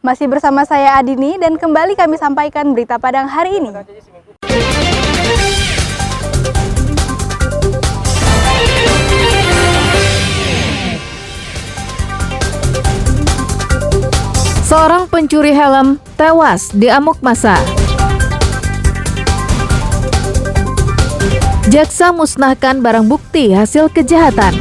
Masih bersama saya Adini dan kembali kami sampaikan berita Padang hari ini. Seorang pencuri helm tewas diamuk massa. Jaksa musnahkan barang bukti hasil kejahatan.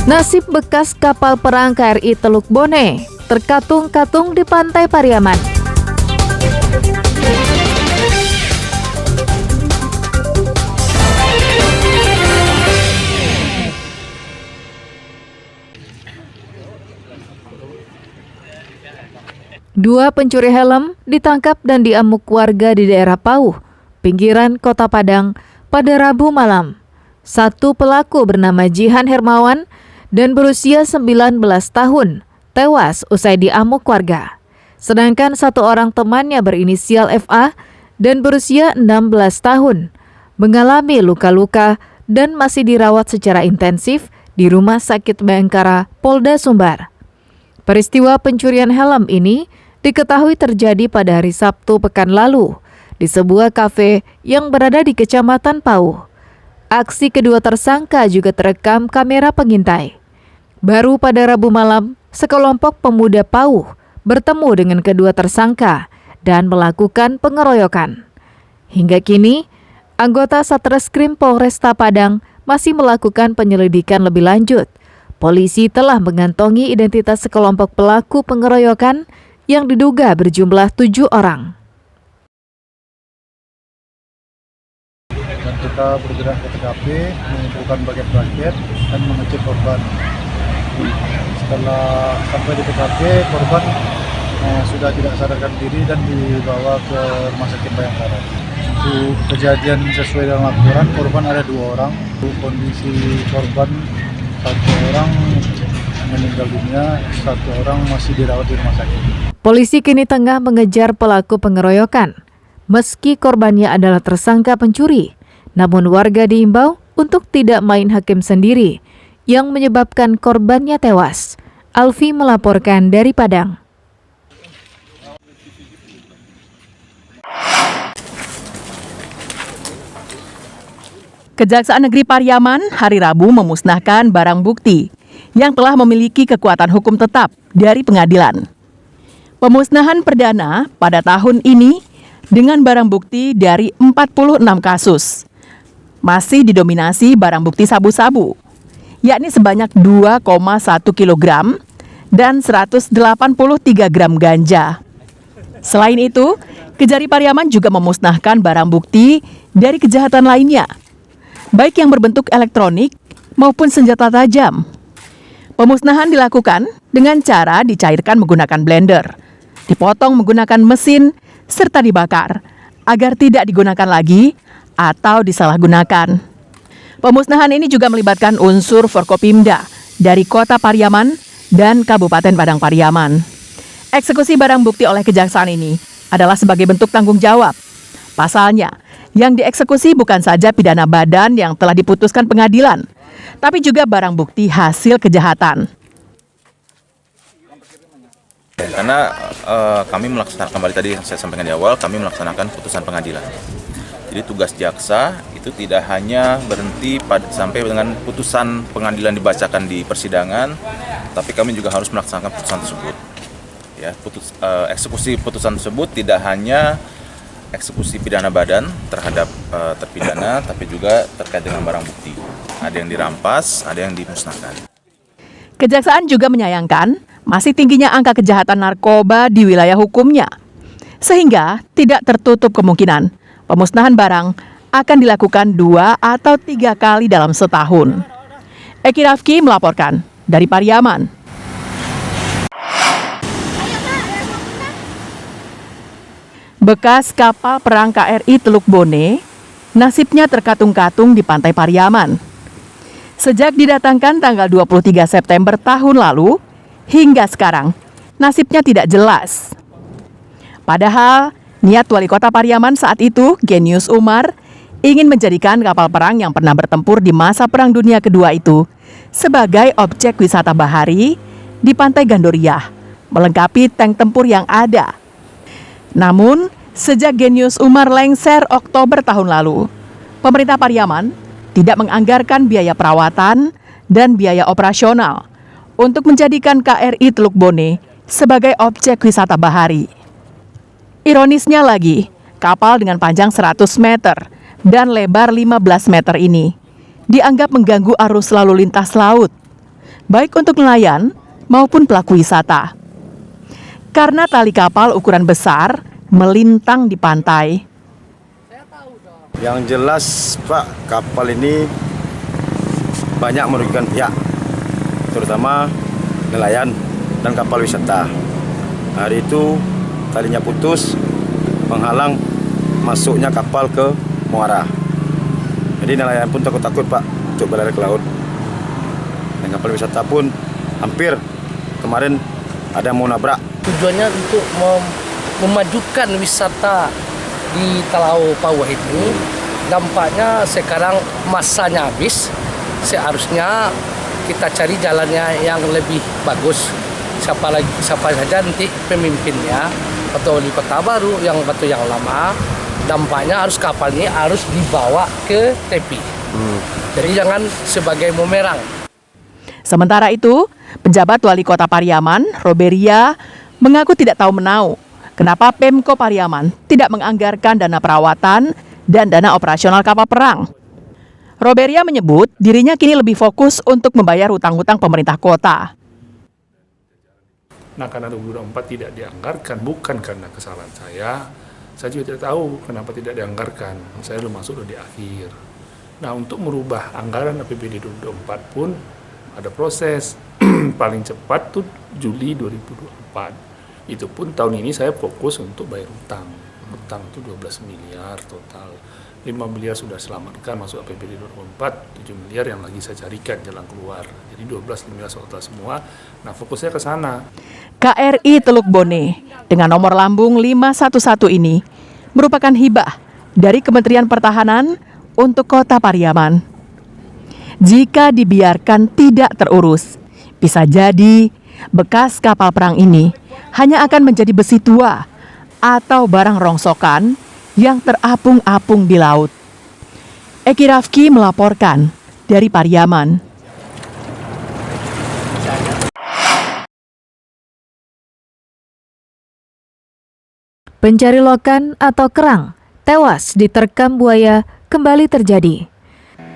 Nasib bekas kapal perang KRI Teluk Bone terkatung-katung di pantai Pariaman. Dua pencuri helm ditangkap dan diamuk warga di daerah Pauh, pinggiran Kota Padang pada Rabu malam. Satu pelaku bernama Jihan Hermawan dan berusia 19 tahun, tewas usai diamuk warga. Sedangkan satu orang temannya berinisial FA dan berusia 16 tahun, mengalami luka-luka dan masih dirawat secara intensif di Rumah Sakit Bayangkara, Polda Sumbar. Peristiwa pencurian helm ini diketahui terjadi pada hari Sabtu pekan lalu di sebuah kafe yang berada di Kecamatan Pauh. Aksi kedua tersangka juga terekam kamera pengintai. Baru pada Rabu malam, sekelompok pemuda Pauh bertemu dengan kedua tersangka dan melakukan pengeroyokan. Hingga kini, anggota Satreskrim Polresta Padang masih melakukan penyelidikan lebih lanjut. Polisi telah mengantongi identitas sekelompok pelaku pengeroyokan yang diduga berjumlah 7 orang. Dan kita bergerak ke TKP, mengumpulkan bagian braket dan mengecek korban. Setelah sampai di TKP, korban sudah tidak sadarkan diri dan dibawa ke Rumah Sakit Bayangkara. Untuk kejadian sesuai dengan laporan, korban ada 2 orang. Kondisi korban, 1 orang meninggal dunia, 1 orang masih dirawat di rumah sakit. Polisi kini tengah mengejar pelaku pengeroyokan. Meski korbannya adalah tersangka pencuri, namun warga diimbau untuk tidak main hakim sendiri yang menyebabkan korbannya tewas. Alfi melaporkan dari Padang. Kejaksaan Negeri Pariaman hari Rabu memusnahkan barang bukti yang telah memiliki kekuatan hukum tetap dari pengadilan. Pemusnahan perdana pada tahun ini dengan barang bukti dari 46 kasus. Masih didominasi barang bukti sabu-sabu, yakni sebanyak 2,1 kg dan 183 gram ganja. Selain itu, Kejari Pariaman juga memusnahkan barang bukti dari kejahatan lainnya, baik yang berbentuk elektronik maupun senjata tajam. Pemusnahan dilakukan dengan cara dicairkan menggunakan blender, dipotong menggunakan mesin, serta dibakar agar tidak digunakan lagi atau disalahgunakan. Pemusnahan ini juga melibatkan unsur Forkopimda dari Kota Pariaman dan Kabupaten Padang Pariaman. Eksekusi barang bukti oleh kejaksaan ini adalah sebagai bentuk tanggung jawab. Pasalnya, yang dieksekusi bukan saja pidana badan yang telah diputuskan pengadilan, tapi juga barang bukti hasil kejahatan. Karena kami melaksanakan, kembali tadi yang saya sampaikan di awal, kami melaksanakan putusan pengadilan. Jadi tugas jaksa itu tidak hanya berhenti sampai dengan putusan pengadilan dibacakan di persidangan, tapi kami juga harus melaksanakan putusan tersebut. Ya, eksekusi putusan tersebut tidak hanya eksekusi pidana badan terhadap terpidana, tapi juga terkait dengan barang bukti. Ada yang dirampas, ada yang dimusnahkan. Kejaksaan juga menyayangkan masih tingginya angka kejahatan narkoba di wilayah hukumnya, sehingga tidak tertutup kemungkinan pemusnahan barang akan dilakukan 2 atau 3 kali dalam setahun. Eki Rafki melaporkan dari Pariaman. Bekas kapal perang KRI Teluk Bone nasibnya terkatung-katung di pantai Pariaman. Sejak didatangkan tanggal 23 September tahun lalu, hingga sekarang, nasibnya tidak jelas. Padahal, niat Wali Kota Pariaman saat itu, Genius Umar, ingin menjadikan kapal perang yang pernah bertempur di masa Perang Dunia Kedua itu sebagai objek wisata bahari di Pantai Gandoria, melengkapi tank tempur yang ada. Namun, sejak Genius Umar lengser Oktober tahun lalu, pemerintah Pariaman tidak menganggarkan biaya perawatan dan biaya operasional untuk menjadikan KRI Teluk Bone sebagai objek wisata bahari. Ironisnya lagi, kapal dengan panjang 100 meter dan lebar 15 meter ini dianggap mengganggu arus lalu lintas laut, baik untuk nelayan maupun pelaku wisata. Karena tali kapal ukuran besar melintang di pantai. Yang jelas Pak, kapal ini banyak merugikan pihak, terutama nelayan dan kapal wisata. Hari itu talinya putus, menghalang masuknya kapal ke muara. Jadi nelayan pun takut-takut Pak untuk berlari ke laut. Dan kapal wisata pun hampir kemarin ada yang mau nabrak. Tujuannya untuk memajukan wisata di Talau Pauh ini. Dampaknya sekarang masanya habis, seharusnya kita cari jalannya yang lebih bagus. Siapa saja nanti pemimpinnya, atau wali kota baru, yang batu yang lama, dampaknya harus kapal ini harus dibawa ke tepi. Jadi jangan sebagai bumerang. Sementara itu, penjabat Wali Kota Pariaman, Roberia, mengaku tidak tahu menau kenapa Pemko Pariaman tidak menganggarkan dana perawatan dan dana operasional kapal perang. Roberia menyebut dirinya kini lebih fokus untuk membayar hutang-hutang pemerintah kota. Nah, karena 2024 tidak dianggarkan, bukan karena kesalahan saya juga tidak tahu kenapa tidak dianggarkan, saya belum masuk di akhir. Nah, untuk merubah anggaran APBD 2024 pun ada proses, paling cepat tuh Juli 2024. Itu pun tahun ini saya fokus untuk bayar hutang itu 12 miliar total. 5 miliar sudah selamatkan masuk APBD 2024, 7 miliar yang lagi saya carikan jalan keluar. Jadi 12 miliar total semua. Nah, fokusnya ke sana. KRI Teluk Bone dengan nomor lambung 511 ini merupakan hibah dari Kementerian Pertahanan untuk Kota Pariaman. Jika dibiarkan tidak terurus, bisa jadi bekas kapal perang ini hanya akan menjadi besi tua atau barang rongsokan yang terapung-apung di laut. Eki Rafki melaporkan dari Pariaman. Pencari lokan atau kerang tewas diterkam buaya kembali terjadi.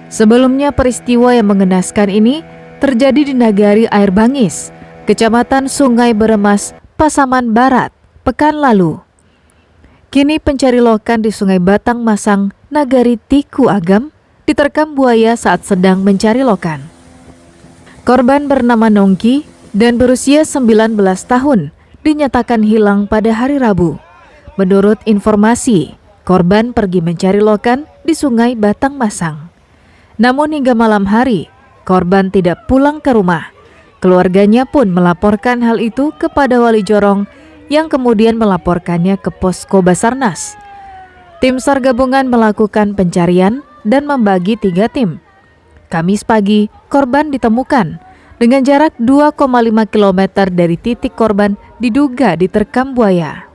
Sebelumnya peristiwa yang mengenaskan ini terjadi di Nagari Air Bangis, Kecamatan Sungai Beremas, Pasaman Barat, pekan lalu. Kini pencari lokan di Sungai Batang Masang, Nagari Tiku Agam, diterkam buaya saat sedang mencari lokan. Korban bernama Nongki dan berusia 19 tahun dinyatakan hilang pada hari Rabu. Menurut informasi, korban pergi mencari lokan di Sungai Batang Masang. Namun hingga malam hari, korban tidak pulang ke rumah. Keluarganya pun melaporkan hal itu kepada Wali Jorong yang kemudian melaporkannya ke Posko Basarnas. Tim SAR gabungan melakukan pencarian dan membagi 3 tim. Kamis pagi, korban ditemukan dengan jarak 2,5 km dari titik korban diduga diterkam buaya.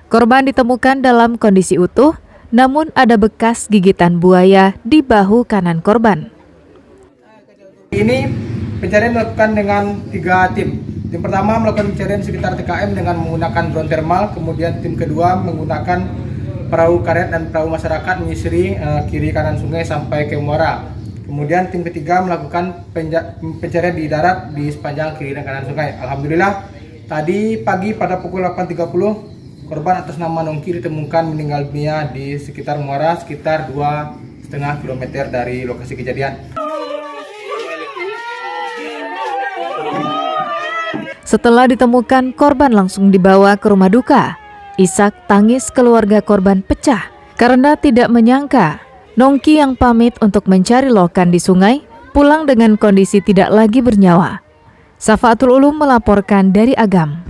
Korban ditemukan dalam kondisi utuh, namun ada bekas gigitan buaya di bahu kanan korban. Ini pencarian dilakukan dengan 3 tim. Tim pertama melakukan pencarian sekitar TKM dengan menggunakan drone thermal, kemudian tim kedua menggunakan perahu karet dan perahu masyarakat menyisiri kiri kanan sungai sampai ke muara. Kemudian tim ketiga melakukan pencarian di darat di sepanjang kiri dan kanan sungai. Alhamdulillah, tadi pagi pada pukul 8.30 korban atas nama Nongki ditemukan meninggal dunia di sekitar muara sekitar 2,5 km dari lokasi kejadian. Setelah ditemukan, korban langsung dibawa ke rumah duka. Isak tangis keluarga korban pecah karena tidak menyangka Nongki yang pamit untuk mencari lokan di sungai pulang dengan kondisi tidak lagi bernyawa. Safatul Ulum melaporkan dari Agam.